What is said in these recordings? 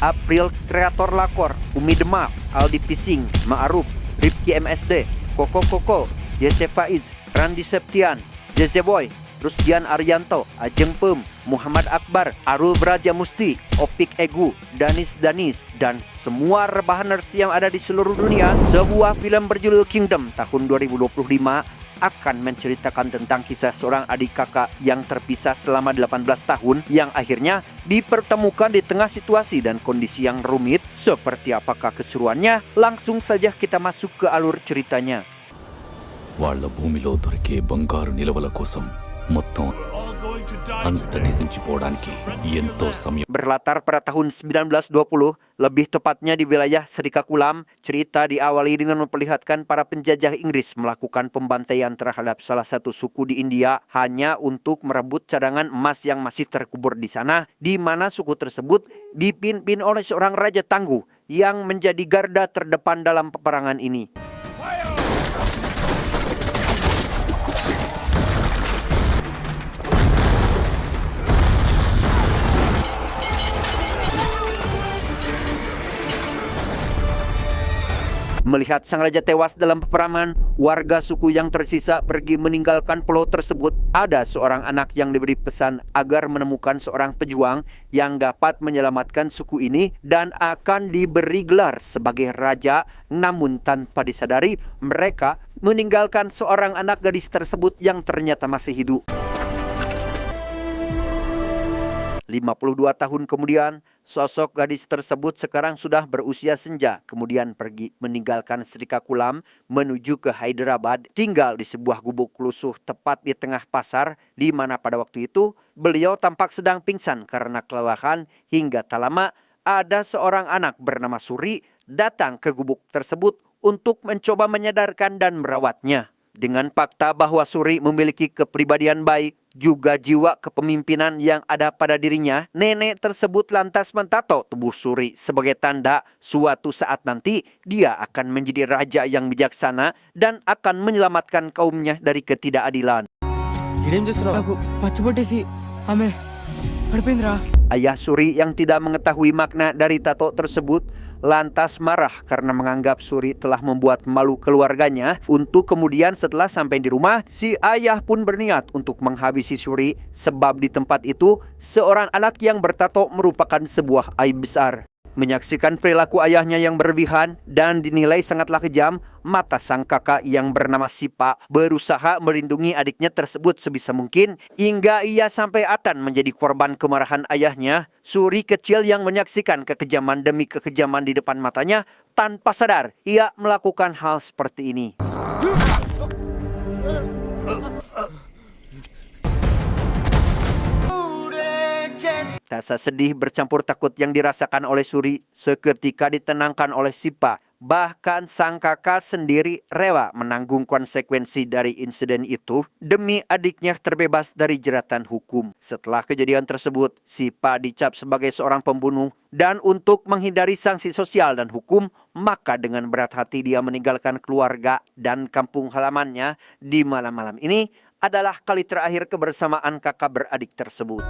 April Kreator Lakor, Umi Demak, Aldi Pising, Ma'aruf, Rifki MSD, Koko, Yece Faiz, Randi Septian, Jeze Boy, Rusdian Arianto, Ajeng Pem, Muhammad Akbar, Arul Braja Musti, Opik Egu, Danis, dan semua rebahaners yang ada di seluruh dunia. Sebuah film berjudul Kingdom tahun 2025 akan menceritakan tentang kisah seorang adik kakak yang terpisah selama 18 tahun yang akhirnya dipertemukan di tengah situasi dan kondisi yang rumit. Seperti apakah keseruannya? Langsung saja kita masuk ke alur ceritanya. వాళ్ళ భూమిలో దొరికే బంగారు నిలవల కోసం మొత్తం అంత డిసించిపోవడానికి ఎంతో సమయం. Berlatar pada tahun 1920, lebih tepatnya di wilayah Srikakulam, cerita diawali dengan memperlihatkan para penjajah Inggris melakukan pembantaian terhadap salah satu suku di India hanya untuk merebut cadangan emas yang masih terkubur di sana, di mana suku tersebut dipimpin oleh seorang raja tangguh yang menjadi garda terdepan dalam peperangan ini. Melihat sang raja tewas dalam peperangan, warga suku yang tersisa pergi meninggalkan pulau tersebut. Ada seorang anak yang diberi pesan agar menemukan seorang pejuang yang dapat menyelamatkan suku ini dan akan diberi gelar sebagai raja. Namun tanpa disadari, mereka meninggalkan seorang anak gadis tersebut yang ternyata masih hidup. 52 tahun kemudian, sosok gadis tersebut sekarang sudah berusia senja, kemudian pergi meninggalkan Srikakulam menuju ke Hyderabad, tinggal di sebuah gubuk lusuh tepat di tengah pasar, di mana pada waktu itu beliau tampak sedang pingsan karena kelelahan. Hingga tak lama ada seorang anak bernama Suri datang ke gubuk tersebut untuk mencoba menyadarkan dan merawatnya. Dengan fakta bahwa Suri memiliki kepribadian baik, juga jiwa kepemimpinan yang ada pada dirinya, nenek tersebut lantas mentato tubuh Suri sebagai tanda suatu saat nanti dia akan menjadi raja yang bijaksana dan akan menyelamatkan kaumnya dari ketidakadilan. Ayah Suri yang tidak mengetahui makna dari tato tersebut lantas marah karena menganggap Suri telah membuat malu keluarganya. Untuk kemudian setelah sampai di rumah, si ayah pun berniat untuk menghabisi Suri, sebab di tempat itu seorang anak yang bertato merupakan sebuah aib besar. Menyaksikan perilaku ayahnya yang berlebihan dan dinilai sangatlah kejam, mata sang kakak yang bernama Sipa berusaha melindungi adiknya tersebut sebisa mungkin, hingga ia sampai akan menjadi korban kemarahan ayahnya. Suri kecil yang menyaksikan kekejaman demi kekejaman di depan matanya, tanpa sadar ia melakukan hal seperti ini. Rasa sedih bercampur takut yang dirasakan oleh Suri seketika ditenangkan oleh Sipa. Bahkan sang kakak sendiri rela menanggung konsekuensi dari insiden itu demi adiknya terbebas dari jeratan hukum. Setelah kejadian tersebut, Sipa dicap sebagai seorang pembunuh, dan untuk menghindari sanksi sosial dan hukum, maka dengan berat hati dia meninggalkan keluarga dan kampung halamannya. Di malam-malam ini adalah kali terakhir kebersamaan kakak beradik tersebut.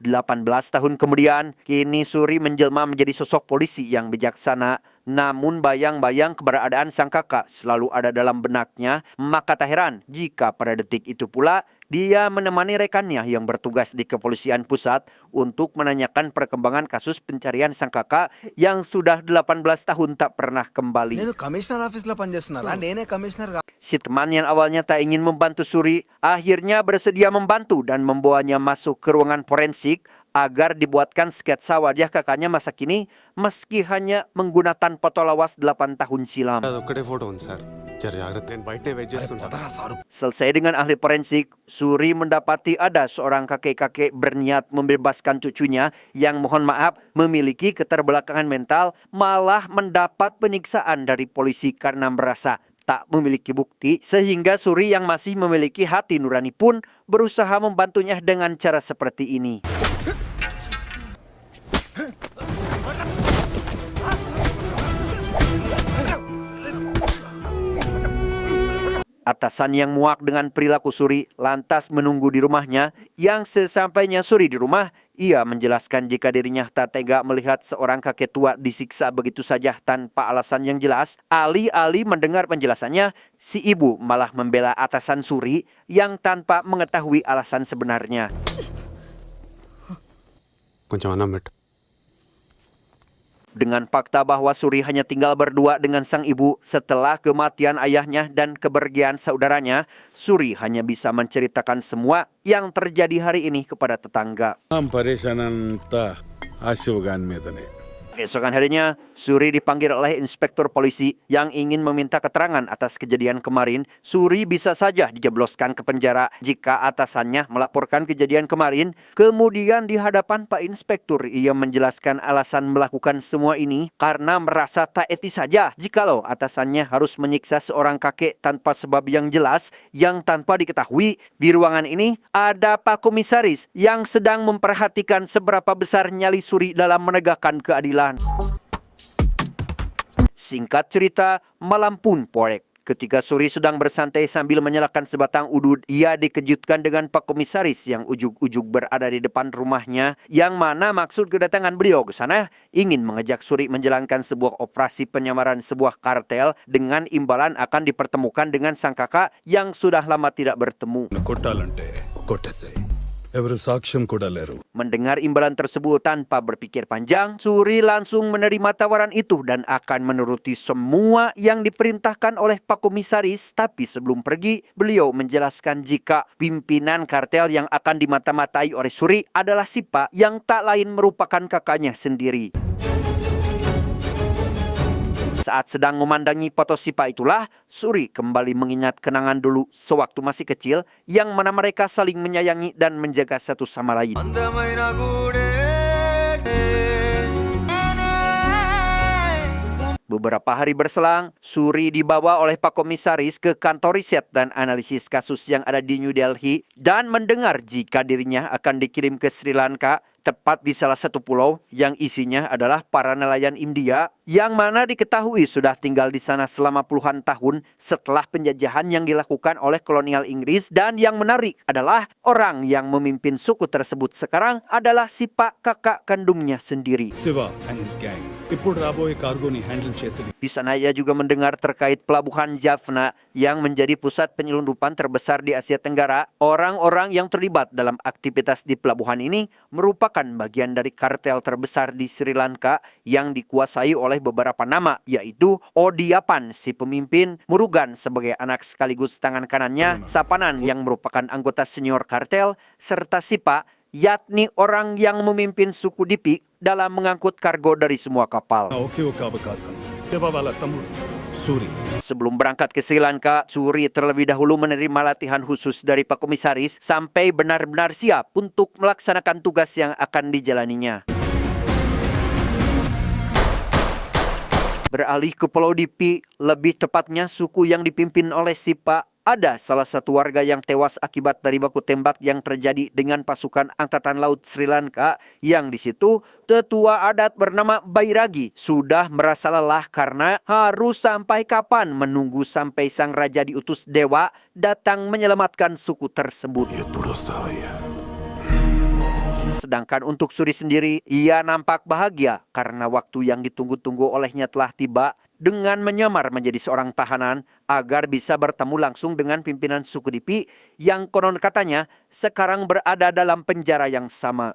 18 tahun kemudian, kini Suri menjelma menjadi sosok polisi yang bijaksana. Namun bayang-bayang keberadaan sang kakak selalu ada dalam benaknya. Maka tak heran jika pada detik itu pula dia menemani rekannya yang bertugas di kepolisian pusat untuk menanyakan perkembangan kasus pencarian sang kakak yang sudah 18 tahun tak pernah kembali. Si teman yang awalnya tak ingin membantu Suri akhirnya bersedia membantu dan membawanya masuk ke ruangan forensik agar dibuatkan sketsa wajah kakaknya masa kini meski hanya menggunakan foto lawas 8 tahun silam. Selesai dengan ahli forensik, Suri mendapati ada seorang kakek-kakek berniat membebaskan cucunya yang mohon maaf memiliki keterbelakangan mental, malah mendapat penyiksaan dari polisi karena merasa tak memiliki bukti, sehingga Suri yang masih memiliki hati nurani pun berusaha membantunya dengan cara seperti ini. Atasan yang muak dengan perilaku Suri lantas menunggu di rumahnya. Yang sesampainya Suri di rumah, ia menjelaskan jika dirinya tak tega melihat seorang kakek tua disiksa begitu saja tanpa alasan yang jelas. Alih-alih mendengar penjelasannya, si ibu malah membela atasan Suri yang tanpa mengetahui alasan sebenarnya. Dengan fakta bahwa Suri hanya tinggal berdua dengan sang ibu setelah kematian ayahnya dan kepergian saudaranya, Suri hanya bisa menceritakan semua yang terjadi hari ini kepada tetangga. పరేషానంతా ఆశివగాని మీదనే. Keesokan harinya, Suri dipanggil oleh inspektur polisi yang ingin meminta keterangan atas kejadian kemarin. Suri bisa saja dijebloskan ke penjara jika atasannya melaporkan kejadian kemarin. Kemudian di hadapan Pak Inspektur, ia menjelaskan alasan melakukan semua ini karena merasa tak etis saja jikalau atasannya harus menyiksa seorang kakek tanpa sebab yang jelas yang tanpa diketahui. Di ruangan ini ada Pak Komisaris yang sedang memperhatikan seberapa besar nyali Suri dalam menegakkan keadilan. Singkat cerita, malam pun porek. Ketika Suri sedang bersantai sambil menyalakan sebatang udut, ia dikejutkan dengan Pak Komisaris yang ujug-ujug berada di depan rumahnya, yang mana maksud kedatangan beliau ke sana ingin mengajak Suri menjalankan sebuah operasi penyamaran sebuah kartel dengan imbalan akan dipertemukan dengan sang kakak yang sudah lama tidak bertemu. కొట్టాలంటే కొట్టేసాయి. ఎవరు సాక్ష్యం కూడా లేరు. Mendengar imbalan tersebut tanpa berpikir panjang, Suri langsung menerima tawaran itu dan akan menuruti semua yang diperintahkan oleh Pak Komisaris. Tapi sebelum pergi, beliau menjelaskan jika pimpinan kartel yang akan dimata-matai oleh Suri adalah Sipa yang tak lain merupakan kakaknya sendiri. Saat sedang memandangi foto Sipa itulah, Suri kembali mengingat kenangan dulu sewaktu masih kecil yang mana mereka saling menyayangi dan menjaga satu sama lain. Beberapa hari berselang, Suri dibawa oleh Pak Komisaris ke kantor riset dan analisis kasus yang ada di New Delhi dan mendengar jika dirinya akan dikirim ke Sri Lanka, tepat di salah satu pulau yang isinya adalah para nelayan India yang mana diketahui sudah tinggal di sana selama puluhan tahun setelah penjajahan yang dilakukan oleh kolonial Inggris. Dan yang menarik adalah orang yang memimpin suku tersebut sekarang adalah si Pak kakak kandungnya sendiri. Shiva and his gang ఇప్పుడు రాబోయే కార్గోని హ్యాండిల్ చేసేది. Di sana ia juga mendengar terkait pelabuhan Jaffna yang menjadi pusat penyelundupan terbesar di Asia Tenggara. Orang-orang yang terlibat dalam aktivitas di pelabuhan ini merupakan bagian dari kartel terbesar di Sri Lanka yang dikuasai oleh beberapa nama, yaitu Odiyapan si pemimpin, Murugan sebagai anak sekaligus tangan kanannya, Sapanan yang merupakan anggota senior kartel, serta Sipa yakni orang yang memimpin suku Dipi dalam mengangkut kargo dari semua kapal. ఒకే ఒక అవకాశం. శివ వాళ్ళ తమ్ముడు Suri. Sebelum berangkat ke Sri Lanka, Suri terlebih dahulu menerima latihan khusus dari Pak Komisaris sampai benar-benar siap untuk melaksanakan tugas yang akan dijalaninya. Beralih ke Pulau Dipi, lebih tepatnya suku yang dipimpin oleh Sipa, ada salah satu warga yang tewas akibat dari baku tembak yang terjadi dengan pasukan Angkatan Laut Sri Lanka, yang di situ tetua adat bernama Bairagi sudah merasa lelah karena harus sampai kapan menunggu sampai sang raja diutus dewa datang menyelamatkan suku tersebut. Sedangkan untuk Suri sendiri, ia nampak bahagia karena waktu yang ditunggu-tunggu olehnya telah tiba dengan menyamar menjadi seorang tahanan agar bisa bertemu langsung dengan pimpinan suku Dipi yang konon katanya sekarang berada dalam penjara yang sama.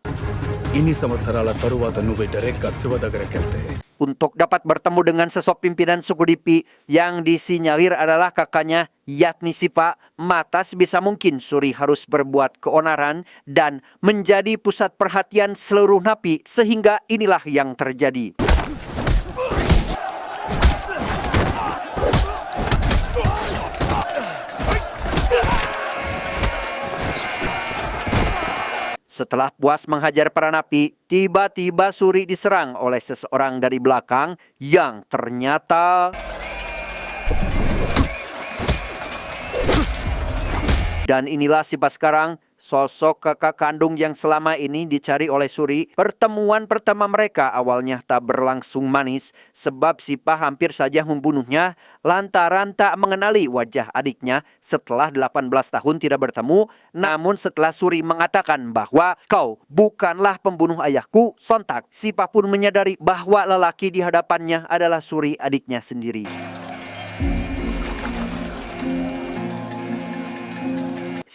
ఇన్ని సంవత్సరాల తరువాత నువ్వు డైరెక్ట్గా శివ దగ్గరికి వెళ్తే Untuk dapat bertemu dengan sosok pimpinan suku Dipi yang disinyalir adalah kakaknya yakni Sipa, maka sebisa mungkin Suri harus berbuat keonaran dan menjadi pusat perhatian seluruh napi, sehingga inilah yang terjadi. Setelah puas menghajar para napi, tiba-tiba Suri diserang oleh seseorang dari belakang yang ternyata... Dan inilah Sipa sekarang, sosok kakak kandung yang selama ini dicari oleh Suri. Pertemuan pertama mereka awalnya tak berlangsung manis sebab Sipa hampir saja membunuhnya lantaran tak mengenali wajah adiknya setelah 18 tahun tidak bertemu. Namun setelah Suri mengatakan bahwa kau bukanlah pembunuh ayahku, sontak Sipa pun menyadari bahwa lelaki di hadapannya adalah Suri, adiknya sendiri.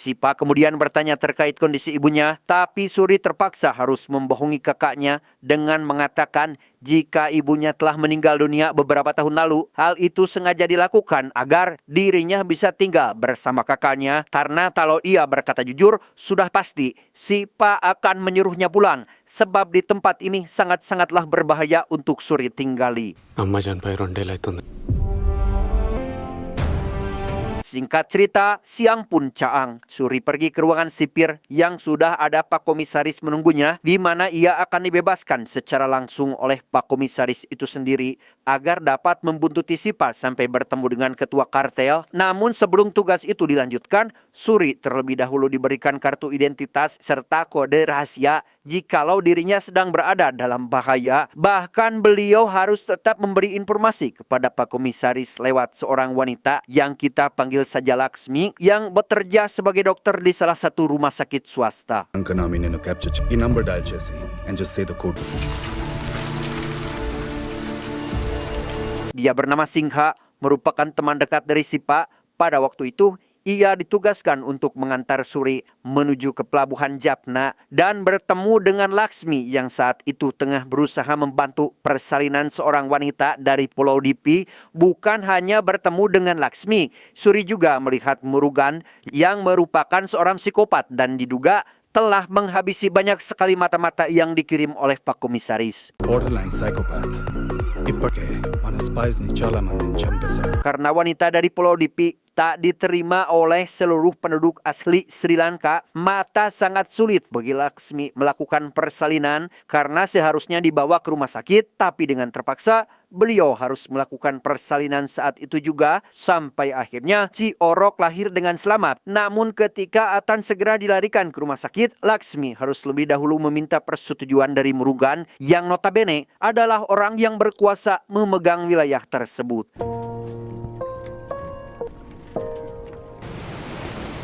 Sipa kemudian bertanya terkait kondisi ibunya, tapi Suri terpaksa harus membohongi kakaknya dengan mengatakan jika ibunya telah meninggal dunia beberapa tahun lalu. Hal itu sengaja dilakukan agar dirinya bisa tinggal bersama kakaknya, karena kalau ia berkata jujur, sudah pasti Sipa akan menyuruhnya pulang, sebab di tempat ini sangat-sangatlah berbahaya untuk Suri tinggali. అమ్మ చనిపోయి 2 ఏళ్ళు అవుతుంది. Singkat cerita, siang pun caang. Suri pergi ke ruangan sipir yang sudah ada Pak Komisaris menunggunya, di mana ia akan dibebaskan secara langsung oleh Pak Komisaris itu sendiri agar dapat membuntuti Sipa sampai bertemu dengan ketua kartel. Namun sebelum tugas itu dilanjutkan, Suri terlebih dahulu diberikan kartu identitas serta kode rahasia jikalau dirinya sedang berada dalam bahaya. Bahkan beliau harus tetap memberi informasi kepada Pak Komisaris lewat seorang wanita yang kita panggil saja Laksmi, yang bekerja sebagai dokter di salah satu rumah sakit swasta. అంకనామి నేను క్యాప్చర్ ఈ number dial చేసి and just say the code. Dia bernama Singha, merupakan teman dekat dari Sipa. Pada waktu itu, ia ditugaskan untuk mengantar Suri menuju ke pelabuhan Jaffna dan bertemu dengan Laksmi yang saat itu tengah berusaha membantu persalinan seorang wanita dari Pulau Dipi. Bukan hanya bertemu dengan Laksmi, Suri juga melihat Murugan yang merupakan seorang psikopat dan diduga telah menghabisi banyak sekali mata-mata yang dikirim oleh Pak Komisaris. Borderline psychopath. ఇప్పటికే మన స్పైస్ ని చాలా మందిని చంపేశాడు. Karena wanita dari Pulau Dipi tak diterima oleh seluruh penduduk asli Sri Lanka, maka sangat sulit bagi Laksmi melakukan persalinan karena seharusnya dibawa ke rumah sakit, tapi dengan terpaksa beliau harus melakukan persalinan saat itu juga sampai akhirnya si Orok lahir dengan selamat. Namun ketika akan segera dilarikan ke rumah sakit, Laksmi harus lebih dahulu meminta persetujuan dari Murugan yang notabene adalah orang yang berkuasa memegang wilayah tersebut.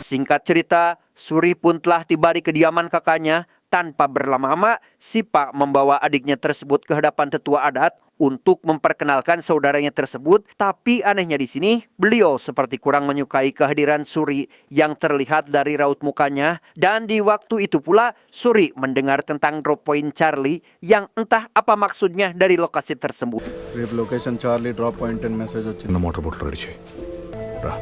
Singkat cerita, Suri pun telah tiba di kediaman kakaknya. Tanpa berlama-lama, Sipa membawa adiknya tersebut ke hadapan tetua adat untuk memperkenalkan saudaranya tersebut. Tapi anehnya di sini, beliau seperti kurang menyukai kehadiran Suri yang terlihat dari raut mukanya. Dan di waktu itu pula, Suri mendengar tentang drop point Charlie yang entah apa maksudnya dari lokasi tersebut. రేపు location Charlie drop point అని మెసేజ్ వచ్చింది. చిన్న మోటార్ బోట్లు రెడీ చేయి రా.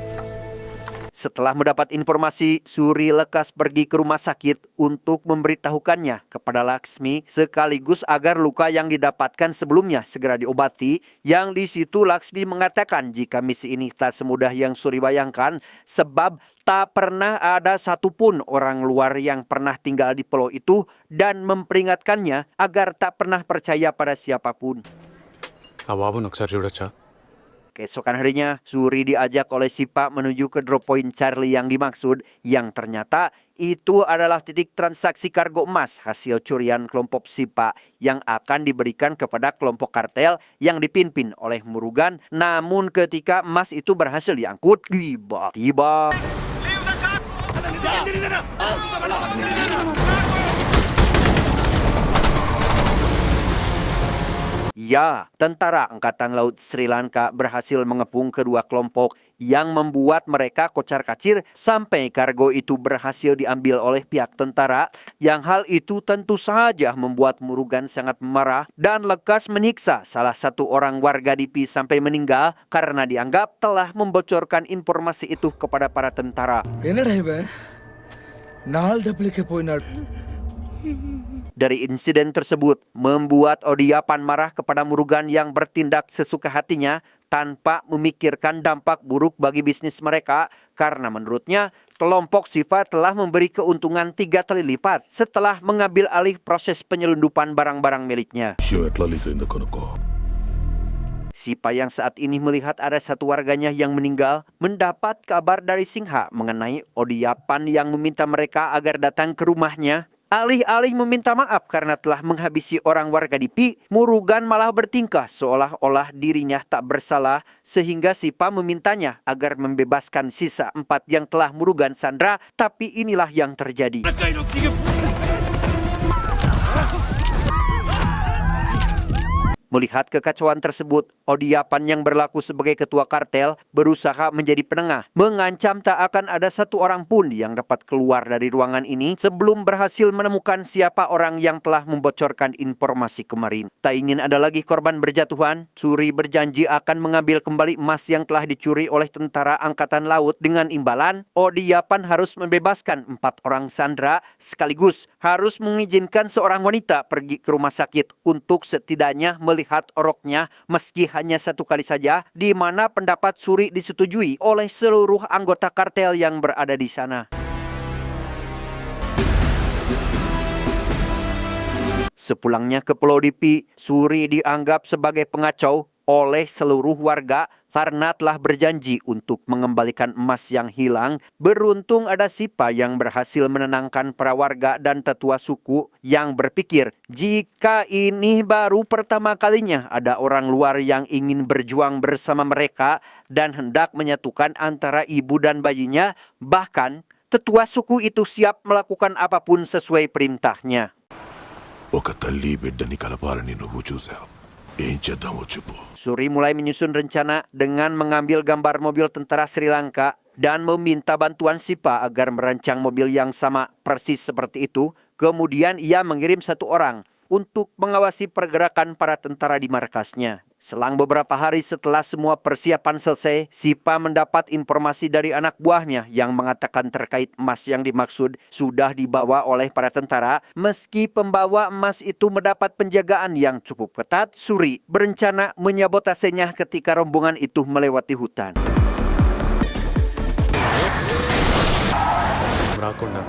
Setelah mendapat informasi, Suri lekas pergi ke rumah sakit untuk memberitahukannya kepada Laksmi sekaligus agar luka yang didapatkan sebelumnya segera diobati. Yang di situ Laksmi mengatakan jika misi ini tak semudah yang Suri bayangkan sebab tak pernah ada satupun orang luar yang pernah tinggal di pulau itu dan memperingatkannya agar tak pernah percaya pada siapapun. ఆ బాబుని ఒకసారి చూడొచ్చా? Keesokan harinya, Suri diajak oleh Sipa menuju ke drop point Charlie yang dimaksud, yang ternyata itu adalah titik transaksi kargo emas hasil curian kelompok Sipa yang akan diberikan kepada kelompok kartel yang dipimpin oleh Murugan. Namun ketika emas itu berhasil diangkut, tiba-tiba ya, tentara Angkatan Laut Sri Lanka berhasil mengepung kedua kelompok yang membuat mereka kocar-kacir sampai kargo itu berhasil diambil oleh pihak tentara. Yang hal itu tentu saja membuat Murugan sangat marah dan lekas menyiksa salah satu orang warga Dipi sampai meninggal karena dianggap telah membocorkan informasi itu kepada para tentara. Dari insiden tersebut membuat Odiyapan marah kepada Murugan yang bertindak sesuka hatinya tanpa memikirkan dampak buruk bagi bisnis mereka karena menurutnya kelompok Sipa telah memberi keuntungan 3 kali lipat setelah mengambil alih proses penyelundupan barang-barang miliknya. విషయం ఎట్లా లీక్ అయిందో కనుక్కో. Sipa yang saat ini melihat ada satu warganya yang meninggal mendapat kabar dari Singha mengenai Odiapan yang meminta mereka agar datang ke rumahnya. Alih-alih meminta maaf karena telah menghabisi orang warga di Pi, Murugan malah bertingkah seolah-olah dirinya tak bersalah sehingga Sipa memintanya agar membebaskan sisa 4 yang telah Murugan sandra, tapi inilah yang terjadi. Melihat kekacauan tersebut, Odiapan yang berlaku sebagai ketua kartel berusaha menjadi penengah, mengancam tak akan ada satu orang pun yang dapat keluar dari ruangan ini sebelum berhasil menemukan siapa orang yang telah membocorkan informasi kemarin. Tak ingin ada lagi korban berjatuhan, Suri berjanji akan mengambil kembali emas yang telah dicuri oleh tentara Angkatan Laut dengan imbalan Odiapan harus membebaskan 4 orang sandera sekaligus harus mengizinkan seorang wanita pergi ke rumah sakit untuk setidaknya melihat oroknya meski hanya 1 kali saja, di mana pendapat Suri disetujui oleh seluruh anggota kartel yang berada di sana. Sepulangnya ke Pulau Dipi, Suri dianggap sebagai pengacau oleh seluruh warga karena telah berjanji untuk mengembalikan emas yang hilang. Beruntung ada Sipa yang berhasil menenangkan para warga dan tetua suku yang berpikir jika ini baru pertama kalinya ada orang luar yang ingin berjuang bersama mereka dan hendak menyatukan antara ibu dan bayinya, bahkan tetua suku itu siap melakukan apapun sesuai perintahnya. ఒక తల్లి బిడ్డని కలపాలని నువ్వు చూసావు. ఏం చేద్దామో చెప్పు. Suri mulai menyusun rencana dengan mengambil gambar mobil tentara Sri Lanka dan meminta bantuan Sipa agar merancang mobil yang sama persis seperti itu. Kemudian ia mengirim 1 orang untuk mengawasi pergerakan para tentara di markasnya. Selang beberapa hari setelah semua persiapan selesai, Sipa mendapat informasi dari anak buahnya yang mengatakan terkait emas yang dimaksud sudah dibawa oleh para tentara. Meski pembawa emas itu mendapat penjagaan yang cukup ketat, Suri berencana menyabotasenya ketika rombongan itu melewati hutan. రాకుండా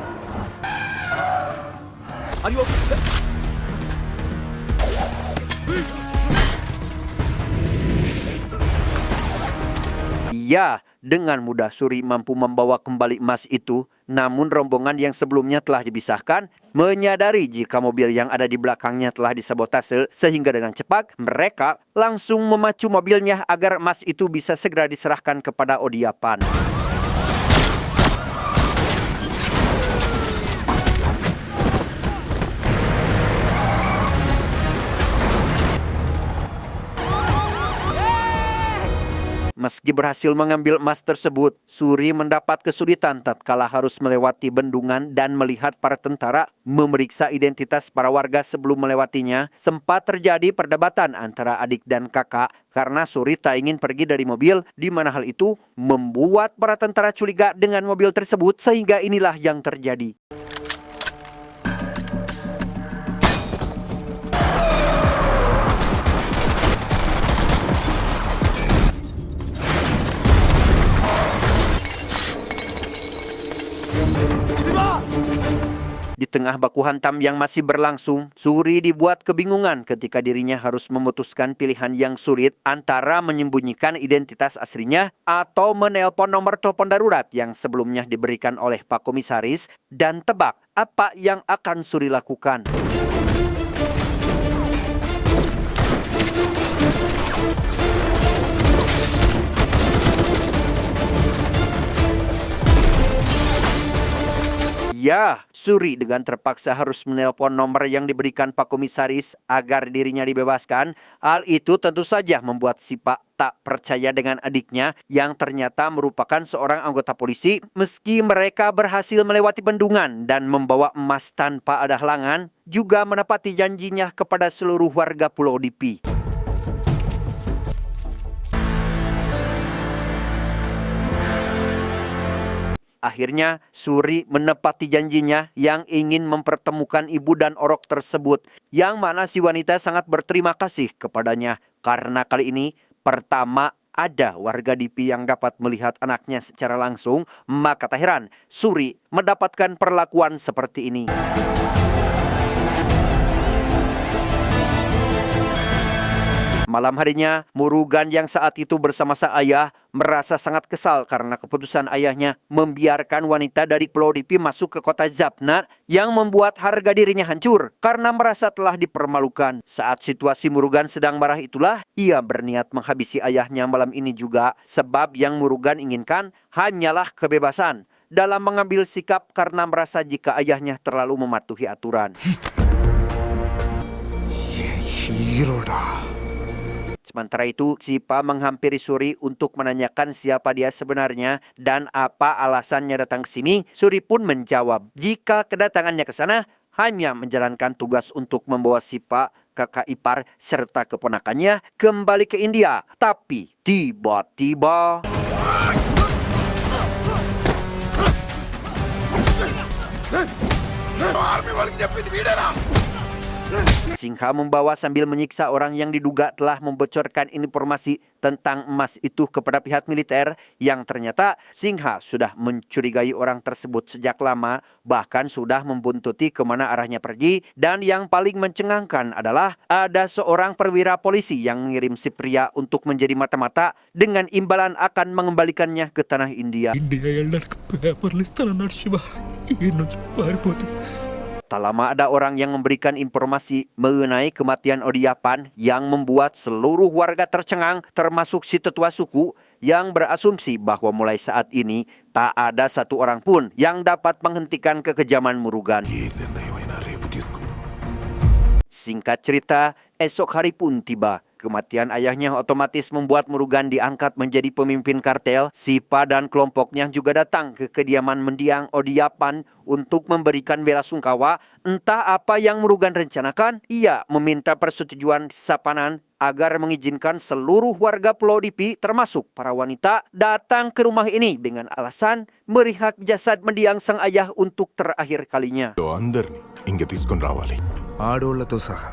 Ya, dengan mudah Suri mampu membawa kembali emas itu. Namun rombongan yang sebelumnya telah dipisahkan menyadari jika mobil yang ada di belakangnya telah disabotase, sehingga dengan cepat mereka langsung memacu mobilnya agar emas itu bisa segera diserahkan kepada Odiapan. Meski berhasil mengambil emas tersebut, Suri mendapat kesulitan tatkala harus melewati bendungan dan melihat para tentara memeriksa identitas para warga sebelum melewatinya. Sempat terjadi perdebatan antara adik dan kakak karena Suri tak ingin pergi dari mobil, di mana hal itu membuat para tentara curiga dengan mobil tersebut, sehingga inilah yang terjadi. Di tengah baku hantam yang masih berlangsung, Suri dibuat kebingungan ketika dirinya harus memutuskan pilihan yang sulit antara menyembunyikan identitas aslinya atau menelpon nomor telepon darurat yang sebelumnya diberikan oleh Pak Komisaris, dan tebak apa yang akan Suri lakukan. Ya, Suri dengan terpaksa harus menelpon nomor yang diberikan Pak Komisaris agar dirinya dibebaskan. Hal itu tentu saja membuat Sipa tak percaya dengan adiknya yang ternyata merupakan seorang anggota polisi. Meski mereka berhasil melewati bendungan dan membawa emas tanpa ada halangan, juga menepati janjinya kepada seluruh warga Pulau Dipi. Akhirnya, Suri menepati janjinya yang ingin mempertemukan ibu dan orok tersebut, yang mana si wanita sangat berterima kasih kepadanya karena kali ini pertama ada warga Dipi yang dapat melihat anaknya secara langsung. Maka tak heran Suri mendapatkan perlakuan seperti ini. Malam harinya, Murugan yang saat itu bersama sang ayah merasa sangat kesal karena keputusan ayahnya membiarkan wanita dari Pulau Dipi masuk ke kota Jaffna yang membuat harga dirinya hancur karena merasa telah dipermalukan. Saat situasi Murugan sedang marah itulah, ia berniat menghabisi ayahnya malam ini juga, sebab yang Murugan inginkan hanyalah kebebasan dalam mengambil sikap karena merasa jika ayahnya terlalu mematuhi aturan. Sementara itu, Sipa menghampiri Suri untuk menanyakan siapa dia sebenarnya dan apa alasannya datang ke sini. Suri pun menjawab, jika kedatangannya ke sana hanya menjalankan tugas untuk membawa Sipa, kakak ipar, serta keponakannya kembali ke India. Tapi tiba-tiba Singha membawa sambil menyiksa orang yang diduga telah membocorkan informasi tentang emas itu kepada pihak militer, yang ternyata Singha sudah mencurigai orang tersebut sejak lama, bahkan sudah membuntuti kemana arahnya pergi. Dan yang paling mencengangkan adalah ada seorang perwira polisi yang mengirim si pria untuk menjadi mata-mata dengan imbalan akan mengembalikannya ke tanah India. Tak lama ada orang yang memberikan informasi mengenai kematian Odiyapan yang membuat seluruh warga tercengang, termasuk si tetua suku yang berasumsi bahwa mulai saat ini tak ada satu orang pun yang dapat menghentikan kekejaman Murugan. Singkat cerita, esok hari pun tiba. Kematian ayahnya otomatis membuat Murugan diangkat menjadi pemimpin kartel. Sipa dan kelompoknya juga datang ke kediaman mendiang Odiyapan untuk memberikan bela sungkawa. Entah apa yang Murugan rencanakan, ia meminta persetujuan Sapanan agar mengizinkan seluruh warga Pulau Dipi termasuk para wanita datang ke rumah ini dengan alasan melihat jasad mendiang sang ayah untuk terakhir kalinya. ఆడోళ్లతో సహా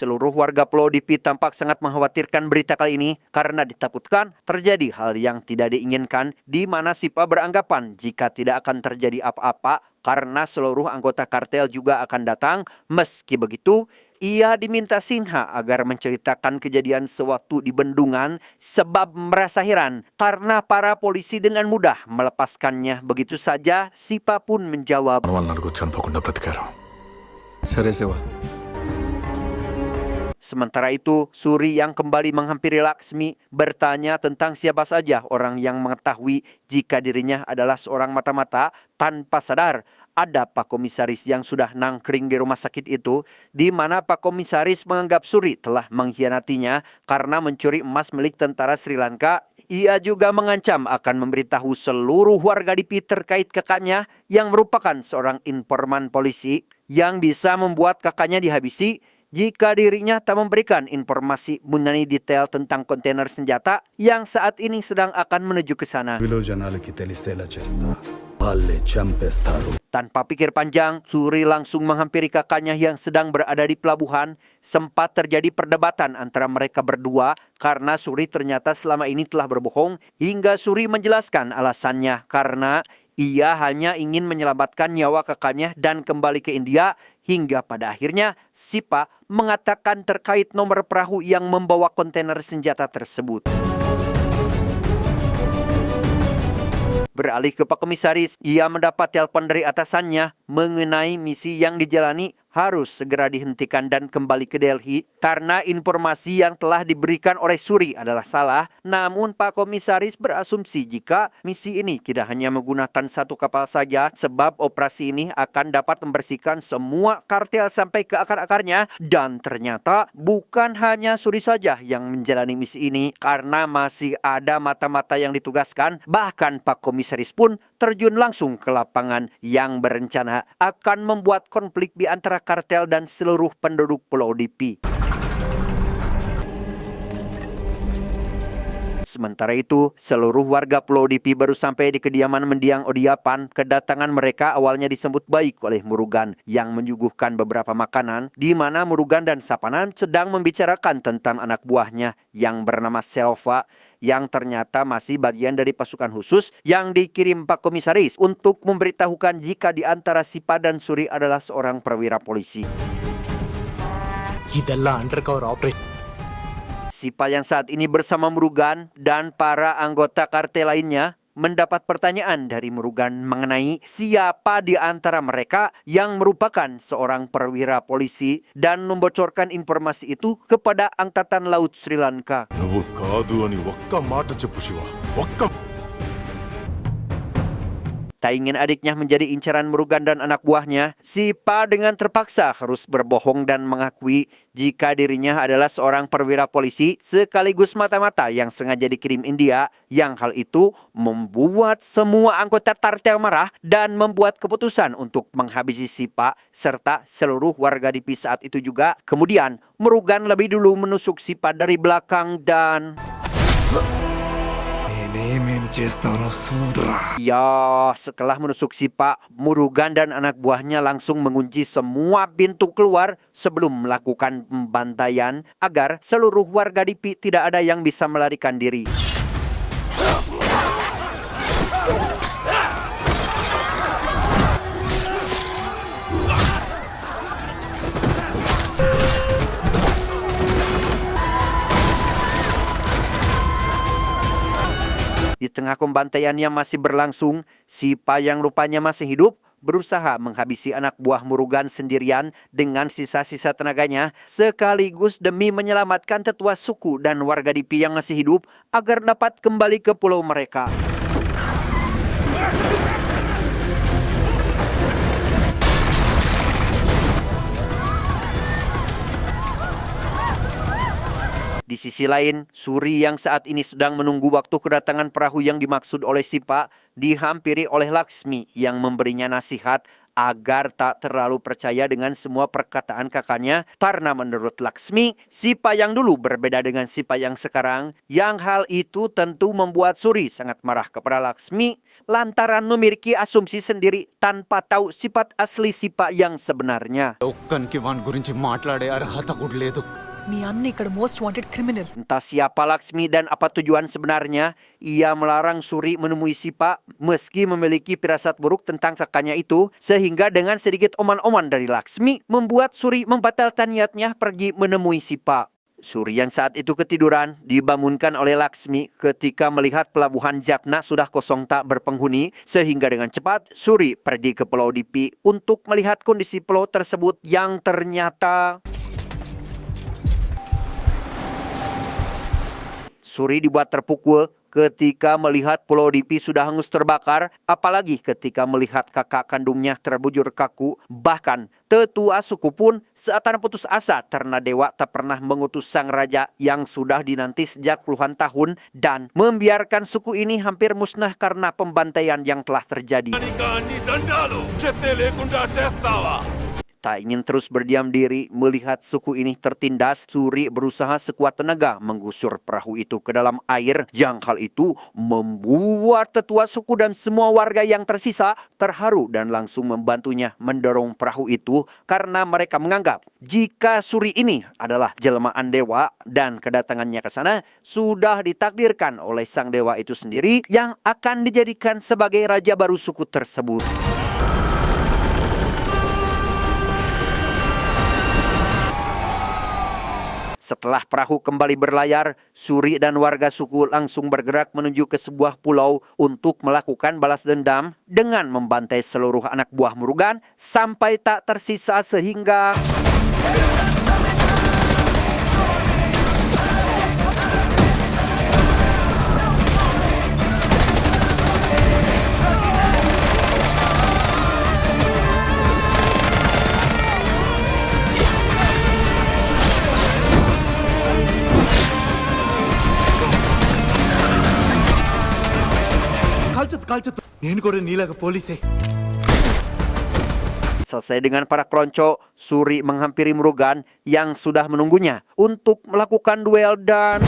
Seluruh warga Pulau Dipi tampak sangat mengkhawatirkan berita kali ini karena ditakutkan terjadi hal yang tidak diinginkan, di mana Sipa beranggapan jika tidak akan terjadi apa-apa karena seluruh anggota kartel juga akan datang. Meski begitu, ia diminta Singha agar menceritakan kejadian sewaktu di bendungan sebab merasa heran karena para polisi dengan mudah melepaskannya begitu saja. Sipa pun menjawab, వాళ్ళు నలుగురు చంపకుండా బ్రతికారు. సరే Shiva Sementara itu, Suri yang kembali menghampiri Laksmi bertanya tentang siapa saja orang yang mengetahui jika dirinya adalah seorang mata-mata. Tanpa sadar, ada Pak Komisaris yang sudah nangkring di rumah sakit itu, di mana Pak Komisaris menganggap Suri telah mengkhianatinya karena mencuri emas milik tentara Sri Lanka. Ia juga mengancam akan memberitahu seluruh warga Dipi terkait kakaknya yang merupakan seorang informan polisi yang bisa membuat kakaknya dihabisi jika dirinya tak memberikan informasi mengenai detail tentang kontainer senjata yang saat ini sedang akan menuju ke sana. విలో జనాలకి తెలిసేలా చేస్తా వాళ్ళే చంపేస్తారు. Tanpa pikir panjang, Suri langsung menghampiri kakaknya yang sedang berada di pelabuhan. Sempat terjadi perdebatan antara mereka berdua karena Suri ternyata selama ini telah berbohong, hingga Suri menjelaskan alasannya karena ia hanya ingin menyelamatkan nyawa kakaknya dan kembali ke India. Hingga pada akhirnya Sipa mengatakan terkait nomor perahu yang membawa kontainer senjata tersebut. Beralih ke Pak Komisaris, ia mendapat telepon dari atasannya mengenai misi yang dijalani harus segera dihentikan dan kembali ke Delhi karena informasi yang telah diberikan oleh Suri adalah salah. Namun Pak Komisaris berasumsi jika misi ini tidak hanya menggunakan satu kapal saja, sebab operasi ini akan dapat membersihkan semua kartel sampai ke akar-akarnya. Dan ternyata bukan hanya Suri saja yang menjalani misi ini karena masih ada mata-mata yang ditugaskan. Bahkan Pak Komisaris pun terjun langsung ke lapangan yang berencana akan membuat konflik di antara kartel dan seluruh penduduk Pulau Dipi. Sementara itu, seluruh warga Pulau Dipi baru sampai di kediaman mendiang Odiyapan. Kedatangan mereka awalnya disambut baik oleh Murugan yang menyuguhkan beberapa makanan, di mana Murugan dan Sapanan sedang membicarakan tentang anak buahnya yang bernama Selva, yang ternyata masih bagian dari pasukan khusus yang dikirim Pak Komisaris untuk memberitahukan jika di antara Sipa dan Suri adalah seorang perwira polisi. ಇದೆಲ್ಲ under cover operation. Sipa yang saat ini bersama Murugan dan para anggota kartel lainnya mendapat pertanyaan dari Murugan mengenai siapa di antara mereka yang merupakan seorang perwira polisi dan membocorkan informasi itu kepada Angkatan Laut Sri Lanka. నువ్వు కాదు అని ఒక్క మాట చెప్పు శివ, ఒక్క Tak ingin adiknya menjadi incaran Murugan dan anak buahnya, Sipa dengan terpaksa harus berbohong dan mengakui jika dirinya adalah seorang perwira polisi sekaligus mata-mata yang sengaja dikirim India, yang hal itu membuat semua anggota kartel marah dan membuat keputusan untuk menghabisi Sipa serta seluruh warga DIPI saat itu juga. Kemudian Murugan lebih dulu menusuk Sipa dari belakang dan ya, setelah menusuk Sipa, Murugan dan anak buahnya langsung mengunci semua pintu keluar sebelum melakukan pembantaian agar seluruh warga DIPI tidak ada yang bisa melarikan diri. Di tengah pembantaian yang masih berlangsung, Sipa yang rupanya masih hidup berusaha menghabisi anak buah Murugan sendirian dengan sisa-sisa tenaganya, sekaligus demi menyelamatkan tetua suku dan warga DIPI yang masih hidup agar dapat kembali ke pulau mereka. Di sisi lain, Suri yang saat ini sedang menunggu waktu kedatangan perahu yang dimaksud oleh Sipa dihampiri oleh Laksmi yang memberinya nasihat agar tak terlalu percaya dengan semua perkataan kakaknya, karena menurut Laksmi, Sipa yang dulu berbeda dengan Sipa yang sekarang, yang hal itu tentu membuat Suri sangat marah kepada Laksmi lantaran memiliki asumsi sendiri tanpa tahu sifat asli Sipa yang sebenarnya. ఒక్కనికి వాని గురించి మాట్లాడే అర్హత కూడా లేదు. మీ అన్న ఇక్కడ most wanted criminal. Entah siapa Laksmi dan apa tujuan sebenarnya, ia melarang Suri menemui Sipa meski memiliki firasat buruk tentang kakaknya itu, sehingga dengan sedikit oman-oman dari Laksmi membuat Suri membatalkan niatnya pergi menemui Sipa. Suri yang saat itu ketiduran dibangunkan oleh Laksmi ketika melihat pelabuhan Jaffna sudah kosong tak berpenghuni, sehingga dengan cepat Suri pergi ke Pulau DIPI untuk melihat kondisi pulau tersebut yang ternyata Suri dibuat terpukul ketika melihat Pulau DIPI sudah hangus terbakar, apalagi ketika melihat kakak kandungnya terbujur kaku. Bahkan tetua suku pun seakan putus asa karena dewa tak pernah mengutus sang raja yang sudah dinanti sejak puluhan tahun dan membiarkan suku ini hampir musnah karena pembantaian yang telah terjadi. Tak ingin terus berdiam diri melihat suku ini tertindas, Suri berusaha sekuat tenaga menggusur perahu itu ke dalam air, yang hal itu membuat tetua suku dan semua warga yang tersisa terharu dan langsung membantunya mendorong perahu itu karena mereka menganggap jika Suri ini adalah jelmaan dewa dan kedatangannya ke sana sudah ditakdirkan oleh sang dewa itu sendiri yang akan dijadikan sebagai raja baru suku tersebut. Setelah perahu kembali berlayar, Suri dan warga suku langsung bergerak menuju ke sebuah pulau untuk melakukan balas dendam dengan membantai seluruh anak buah Murugan sampai tak tersisa sehingga కాల్చొద్దు నేను కూడా నీలాగా పోలీసే. selesai dengan para kelonco, Suri menghampiri Murugan yang sudah menunggunya untuk melakukan duel dan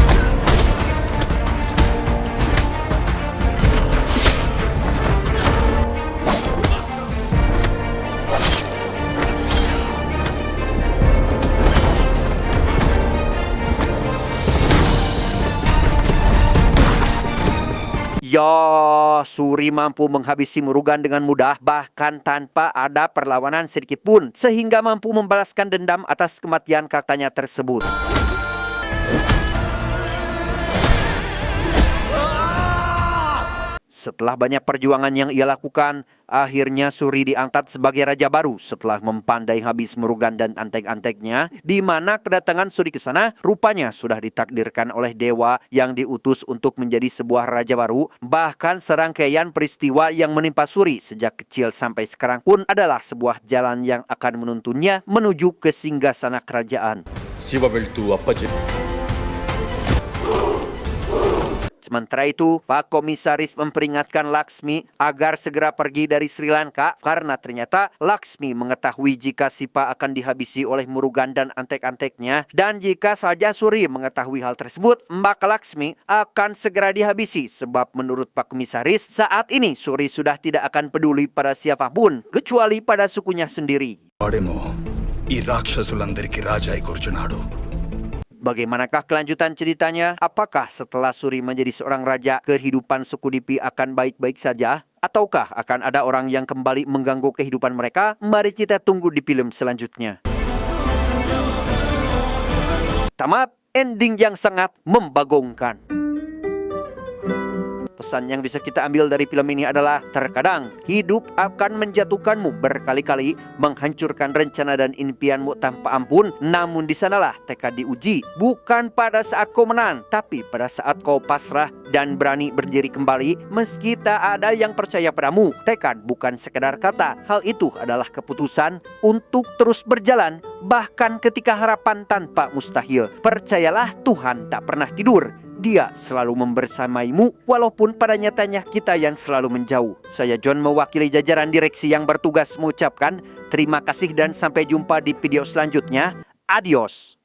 Ya, Suri mampu menghabisi Murugan dengan mudah, bahkan tanpa ada perlawanan sedikit pun, sehingga mampu membalaskan dendam atas kematian kakaknya tersebut. Setelah banyak perjuangan yang ia lakukan, akhirnya Suri diangkat sebagai raja baru setelah mempandai habis Murugan dan antek-anteknya, di mana kedatangan Suri ke sana rupanya sudah ditakdirkan oleh dewa yang diutus untuk menjadi sebuah raja baru. Bahkan serangkaian peristiwa yang menimpa Suri sejak kecil sampai sekarang pun adalah sebuah jalan yang akan menuntunnya menuju ke singgasana kerajaan. Sementara itu, Pak Komisaris memperingatkan Laksmi agar segera pergi dari Sri Lanka karena ternyata Laksmi mengetahui jika Sipa akan dihabisi oleh Murugan dan antek-anteknya, dan jika saja Suri mengetahui hal tersebut, maka Laksmi akan segera dihabisi sebab menurut Pak Komisaris saat ini Suri sudah tidak akan peduli pada siapapun kecuali pada sukunya sendiri. వాడేమో ఈ రాక్షసులందరికీ రాజా అయి కూర్చున్నాడు. Bagaimanakah kelanjutan ceritanya? Apakah setelah Suri menjadi seorang raja, kehidupan suku Dipi akan baik-baik saja? Ataukah akan ada orang yang kembali mengganggu kehidupan mereka? Mari kita tunggu di film selanjutnya. Tamat, ending yang sangat membagongkan. Pesan yang bisa kita ambil dari film ini adalah terkadang hidup akan menjatuhkanmu berkali-kali, menghancurkan rencana dan impianmu tanpa ampun. Namun di sanalah tekad diuji, bukan pada saat kau menang, tapi pada saat kau pasrah dan berani berdiri kembali meski tak ada yang percaya padamu. Tekad bukan sekedar kata, hal itu adalah keputusan untuk terus berjalan bahkan ketika harapan tanpa mustahil. Percayalah, Tuhan tak pernah tidur. Dia selalu membersamaimu walaupun pada nyatanya kita yang selalu menjauh. Saya John mewakili jajaran direksi yang bertugas mengucapkan terima kasih dan sampai jumpa di video selanjutnya. Adios.